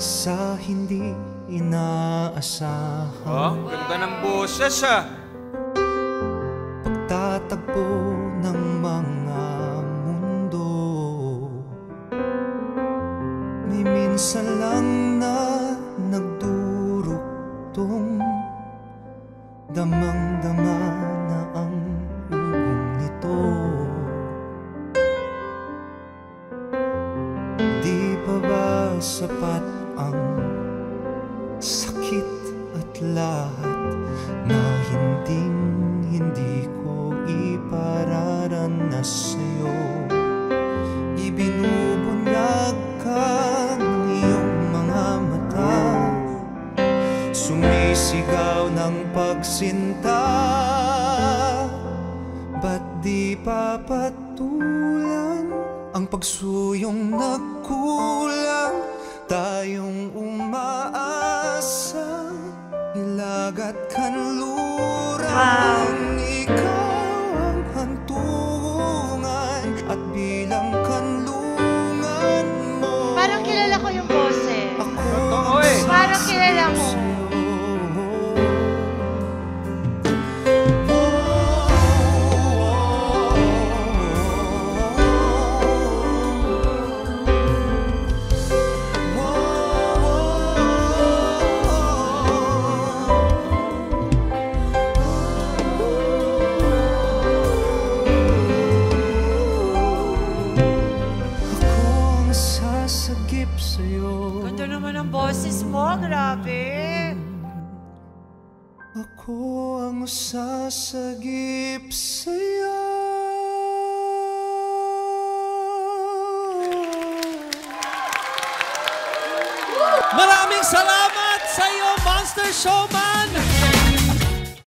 sa hindi inaasahan. Oh, ganda ng boses ah. Pagtatagpo ng mga mundo, may minsan lang na nagdurugtong, damang-dama na ang ugong nito. Di pa ba sapat ang sakit at lahat na hindi ko ipararanas sa'yo? Ibinubunyag ka ng iyong mga mata, sumisigaw ng pagsinta. Ba't di papatulan ang pagsuyong nagkulang? Tayong umaasa, hilagat kanluran. Ikaw ang hantungan at bilang kanlungan mo. Parang kilala ko yung boses. Totoo eh. Parang kilala mo. Ganda naman ang boses mo, grabe. Ako ang sasagip sa'yo. Maraming salamat sa iyo, Monster Show.